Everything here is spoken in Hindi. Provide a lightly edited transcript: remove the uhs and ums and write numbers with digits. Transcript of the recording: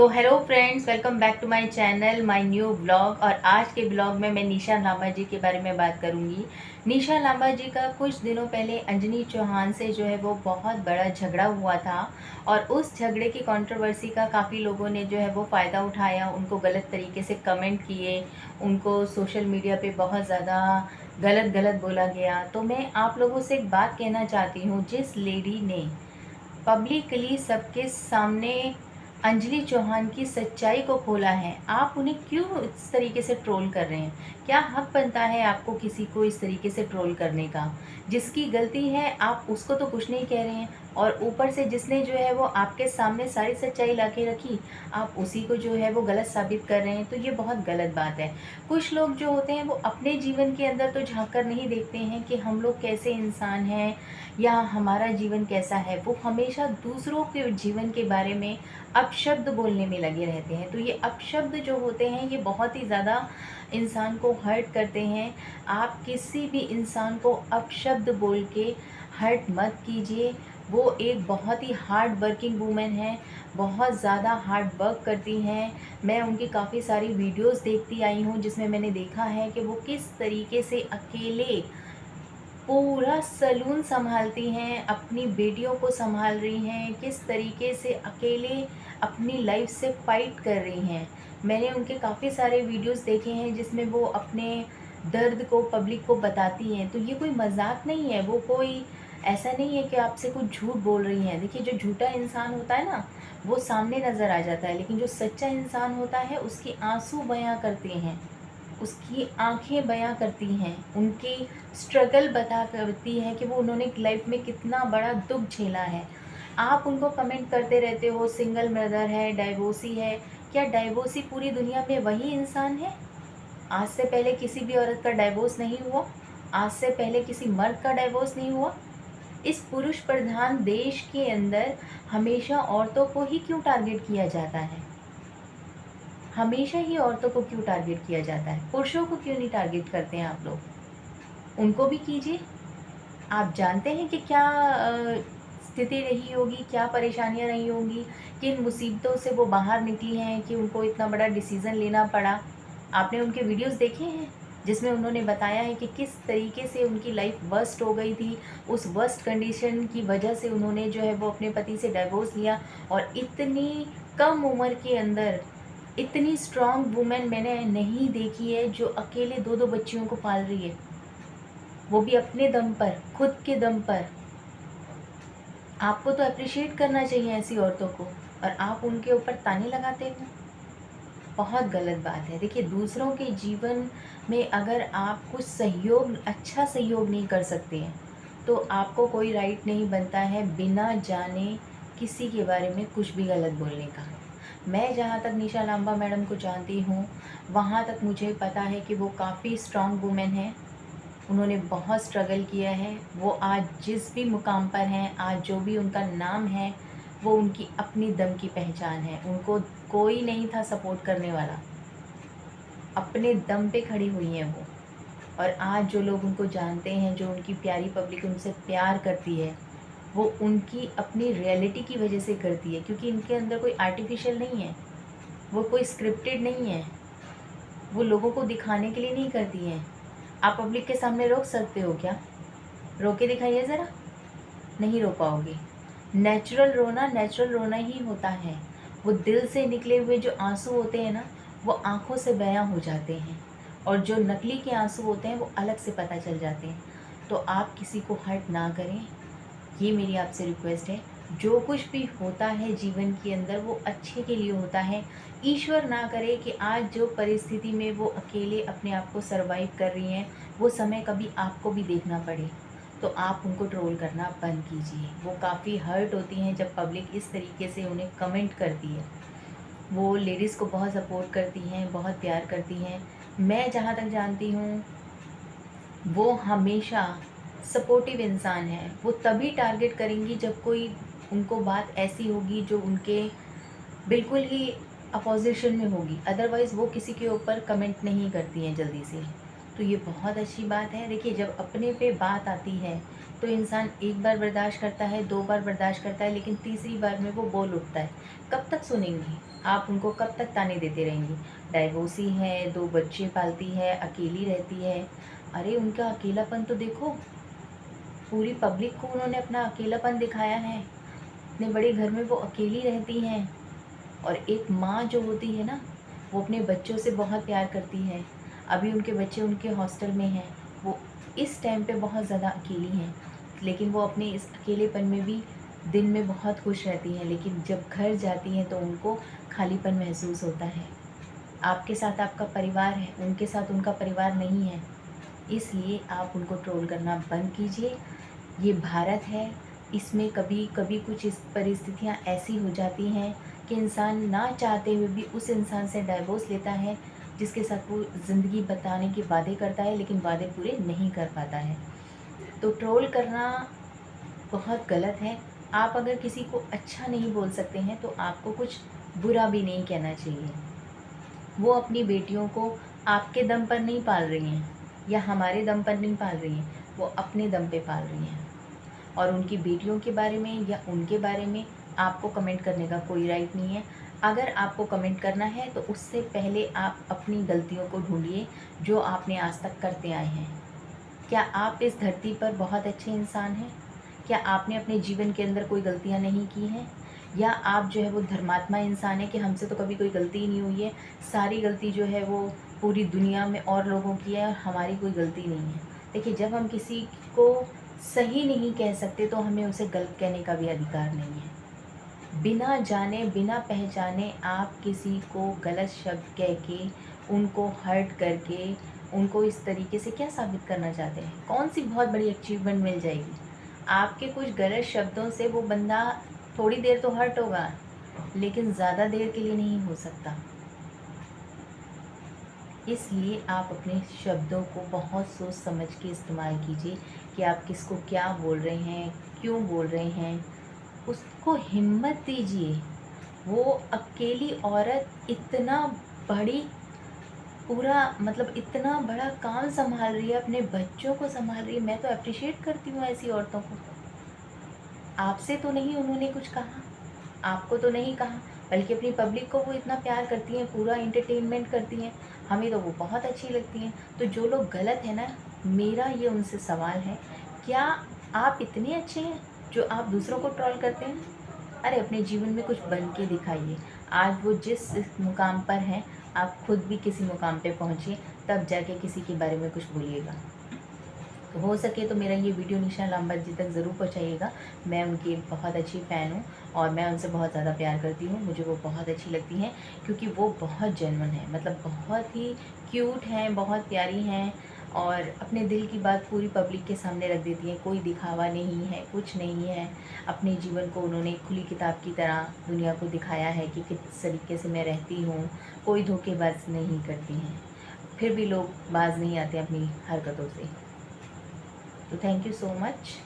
तो hello friends, welcome back to my channel, my new vlog. और आज के व्लॉग में मैं निशा लांबा जी के बारे में बात करूंगी। निशा लांबा जी का कुछ दिनों पहले अंजनी चौहान से जो है वो बहुत बड़ा झगड़ा हुआ था और उस झगड़े की कंट्रोवर्सी का काफ़ी लोगों ने जो है वो फ़ायदा उठाया, उनको गलत तरीके से कमेंट किए, उनको सोशल मीडिया पे बहुत ज़्यादा गलत गलत बोला गया। तो मैं आप लोगों से एक बात कहना चाहती हूँ, जिस लेडी ने पब्लिकली सबके सामने अंजलि चौहान की सच्चाई को खोला है, आप उन्हें क्यों इस तरीके से ट्रोल कर रहे हैं? क्या हक बनता है आपको किसी को इस तरीके से ट्रोल करने का? जिसकी गलती है आप उसको तो कुछ नहीं कह रहे हैं, और ऊपर से जिसने जो है वो आपके सामने सारी सच्चाई ला के रखी, आप उसी को जो है वो गलत साबित कर रहे हैं। तो ये बहुत गलत बात है। कुछ लोग जो होते हैं वो अपने जीवन के अंदर तो झांक कर नहीं देखते हैं कि हम लोग कैसे इंसान हैं या हमारा जीवन कैसा है। वो हमेशा दूसरों के जीवन के बारे में अपशब्द बोलने में लगे रहते हैं। तो ये अपशब्द जो होते हैं ये बहुत ही ज़्यादा इंसान को हर्ट करते हैं। आप किसी भी इंसान को अपशब्द बोल के हर्ट मत कीजिए। वो एक बहुत ही हार्ड वर्किंग वूमेन है, बहुत ज़्यादा हार्ड वर्क करती हैं। मैं उनकी काफ़ी सारी वीडियोस देखती आई हूँ, जिसमें मैंने देखा है कि वो किस तरीके से अकेले पूरा सलून संभालती हैं, अपनी बेटियों को संभाल रही हैं, किस तरीके से अकेले अपनी लाइफ से फाइट कर रही हैं। मैंने उनके काफ़ी सारे वीडियोस देखे हैं जिसमें वो अपने दर्द को पब्लिक को बताती हैं। तो ये कोई मजाक नहीं है, वो कोई ऐसा नहीं है कि आपसे कुछ झूठ बोल रही हैं। देखिए, जो झूठा इंसान होता है ना, वो सामने नज़र आ जाता है, लेकिन जो सच्चा इंसान होता है उसके आंसू बयां करते हैं, उसकी आंखें बयां करती हैं, उनकी स्ट्रगल बता करती हैं कि वो उन्होंने लाइफ में कितना बड़ा दुख झेला है। आप उनको कमेंट करते रहते हो सिंगल मदर है, डाइवोर्सी है। क्या डाइवोर्सी पूरी दुनिया में वही इंसान है? आज से पहले किसी भी औरत का डाइवोर्स नहीं हुआ? आज से पहले किसी मर्द का डाइवोर्स नहीं हुआ? इस पुरुष प्रधान देश के अंदर हमेशा औरतों को ही क्यों टारगेट किया जाता है? हमेशा ही औरतों को क्यों टारगेट किया जाता है? पुरुषों को क्यों नहीं टारगेट करते हैं आप लोग? उनको भी कीजिए। आप जानते हैं कि क्या स्थिति रही होगी, क्या परेशानियां रही होंगी, किन मुसीबतों से वो बाहर निकली हैं कि उनको इतना बड़ा डिसीज़न लेना पड़ा। आपने उनके वीडियोस देखे हैं जिसमें उन्होंने बताया है कि किस तरीके से उनकी लाइफ वर्स्ट हो गई थी। उस वर्स्ट कंडीशन की वजह से उन्होंने जो है वो अपने पति से डाइवोर्स लिया, और इतनी कम उम्र के अंदर इतनी स्ट्रांग वुमेन मैंने नहीं देखी है जो अकेले दो दो बच्चियों को पाल रही है, वो भी अपने दम पर, खुद के दम पर। आपको तो अप्रिशिएट करना चाहिए ऐसी औरतों को, और आप उनके ऊपर ताने लगाते हो। बहुत गलत बात है। देखिए, दूसरों के जीवन में अगर आप कुछ सहयोग, अच्छा सहयोग नहीं कर सकते हैं, तो आपको कोई राइट नहीं बनता है बिना जाने किसी के बारे में कुछ भी गलत बोलने का। मैं जहाँ तक निशा लांबा मैडम को जानती हूँ, वहाँ तक मुझे पता है कि वो काफ़ी स्ट्रांग वुमेन है। उन्होंने बहुत स्ट्रगल किया है। वो आज जिस भी मुकाम पर हैं, आज जो भी उनका नाम है, वो उनकी अपनी दम की पहचान है। उनको कोई नहीं था सपोर्ट करने वाला, अपने दम पे खड़ी हुई हैं वो। और आज जो लोग उनको जानते हैं, जो उनकी प्यारी पब्लिक उनसे प्यार करती है, वो उनकी अपनी रियलिटी की वजह से करती है, क्योंकि इनके अंदर कोई आर्टिफिशियल नहीं है, वो कोई स्क्रिप्टेड नहीं है, वो लोगों को दिखाने के लिए नहीं करती हैं। आप पब्लिक के सामने रोक सकते हो क्या? रो के दिखाइए ज़रा। नहीं रो पाओगे। नेचुरल रोना ही होता है। वो दिल से निकले हुए जो आंसू होते हैं ना, वो आंखों से बयां हो जाते हैं, और जो नकली के आंसू होते हैं वो अलग से पता चल जाते हैं। तो आप किसी को हर्ट ना करें, ये मेरी आपसे रिक्वेस्ट है। जो कुछ भी होता है जीवन के अंदर वो अच्छे के लिए होता है। ईश्वर ना करे कि आज जो परिस्थिति में वो अकेले अपने आप को सरवाइव कर रही हैं, वो समय कभी आपको भी देखना पड़े। तो आप उनको ट्रोल करना बंद कीजिए। वो काफ़ी हर्ट होती हैं जब पब्लिक इस तरीके से उन्हें कमेंट करती है। वो लेडीज़ को बहुत सपोर्ट करती हैं, बहुत प्यार करती हैं। मैं जहाँ तक जानती हूँ, वो हमेशा सपोर्टिव इंसान है। वो तभी टारगेट करेंगी जब कोई उनको बात ऐसी होगी जो उनके बिल्कुल ही अपोजिशन में होगी, अदरवाइज़ वो किसी के ऊपर कमेंट नहीं करती हैं जल्दी से। तो ये बहुत अच्छी बात है। देखिए, जब अपने पे बात आती है तो इंसान एक बार बर्दाश्त करता है, 2 बार बर्दाश्त करता है, लेकिन तीसरी बार में वो बोल उठता है। कब तक सुनेंगी? आप उनको कब तक ताने देते रहेंगी? डाइवोर्सी है, 2 बच्चे पालती है, अकेली रहती है। अरे उनका अकेलापन तो देखो, पूरी पब्लिक को उन्होंने अपना अकेलापन दिखाया है। इतने बड़े घर में वो अकेली रहती हैं। और एक माँ जो होती है ना, वो अपने बच्चों से बहुत प्यार करती है। अभी उनके बच्चे उनके हॉस्टल में हैं, वो इस टाइम पे बहुत ज़्यादा अकेली हैं, लेकिन वो अपने इस अकेलेपन में भी दिन में बहुत खुश रहती हैं, लेकिन जब घर जाती हैं तो उनको खालीपन महसूस होता है। आपके साथ आपका परिवार है, उनके साथ उनका परिवार नहीं है, इसलिए आप उनको ट्रोल करना बंद कीजिए। ये भारत है, इसमें कभी कभी कुछ इस परिस्थितियाँ ऐसी हो जाती हैं कि इंसान ना चाहते हुए भी उस इंसान से डाइवोर्स लेता है जिसके साथ वो ज़िंदगी बिताने के वादे करता है, लेकिन वादे पूरे नहीं कर पाता है। तो ट्रोल करना बहुत गलत है। आप अगर किसी को अच्छा नहीं बोल सकते हैं तो आपको कुछ बुरा भी नहीं कहना चाहिए। वो अपनी बेटियों को आपके दम पर नहीं पाल रही हैं या हमारे दम पर नहीं पाल रही हैं, वो अपने दम पे पाल रही हैं। और उनकी बेटियों के बारे में या उनके बारे में आपको कमेंट करने का कोई राइट नहीं है। अगर आपको कमेंट करना है तो उससे पहले आप अपनी गलतियों को ढूंढिए जो आपने आज तक करते आए हैं। क्या आप इस धरती पर बहुत अच्छे इंसान हैं? क्या आपने अपने जीवन के अंदर कोई गलतियाँ नहीं की हैं? या आप जो है वो धर्मात्मा इंसान है कि हमसे तो कभी कोई गलती ही नहीं हुई है, सारी गलती जो है वो पूरी दुनिया में और लोगों की है और हमारी कोई गलती नहीं है। देखिए, जब हम किसी को सही नहीं कह सकते तो हमें उसे गलत कहने का भी अधिकार नहीं है। बिना जाने बिना पहचाने आप किसी को गलत शब्द कह के, उनको हर्ट करके, उनको इस तरीके से क्या साबित करना चाहते हैं? कौन सी बहुत बड़ी अचीवमेंट मिल जाएगी? आपके कुछ गलत शब्दों से वो बंदा थोड़ी देर तो हर्ट होगा, लेकिन ज़्यादा देर के लिए नहीं हो सकता। इसलिए आप अपने शब्दों को बहुत सोच समझ के इस्तेमाल कीजिए कि आप किसको क्या बोल रहे हैं, क्यों बोल रहे हैं। उसको हिम्मत दीजिए। वो अकेली औरत इतना बड़ी पूरा मतलब इतना बड़ा काम सँभाल रही है, अपने बच्चों को सँभाल रही है। मैं तो एप्रिशिएट करती हूँ ऐसी औरतों को। आपसे तो नहीं उन्होंने कुछ कहा, आपको तो नहीं कहा, बल्कि अपनी पब्लिक को वो इतना प्यार करती हैं, पूरा एंटरटेनमेंट करती हैं, हमें तो वो बहुत अच्छी लगती हैं। तो जो लोग गलत हैं ना, मेरा ये उनसे सवाल है, क्या आप इतने अच्छे हैं जो आप दूसरों को ट्रोल करते हैं? अरे अपने जीवन में कुछ बन के दिखाइए। आज वो जिस मुकाम पर हैं, आप खुद भी किसी मुकाम पे पहुँचिए, तब जाके किसी के बारे में कुछ बोलिएगा। तो हो सके तो मेरा ये वीडियो निशा लांबा जी तक ज़रूर पहुँचाइएगा। मैं उनकी बहुत अच्छी फ़ैन हूँ और मैं उनसे बहुत ज़्यादा प्यार करती हूँ। मुझे वो बहुत अच्छी लगती हैं क्योंकि वो बहुत जेन्युइन है, मतलब बहुत ही क्यूट हैं, बहुत प्यारी हैं और अपने दिल की बात पूरी पब्लिक के सामने रख देती हैं। कोई दिखावा नहीं है, कुछ नहीं है। अपने जीवन को उन्होंने खुली किताब की तरह दुनिया को दिखाया है कि किस तरीके से मैं रहती हूँ, कोई धोखेबाज़ नहीं करती हैं। फिर भी लोग बाज़ नहीं आते अपनी हरकतों से। तो थैंक यू सो मच।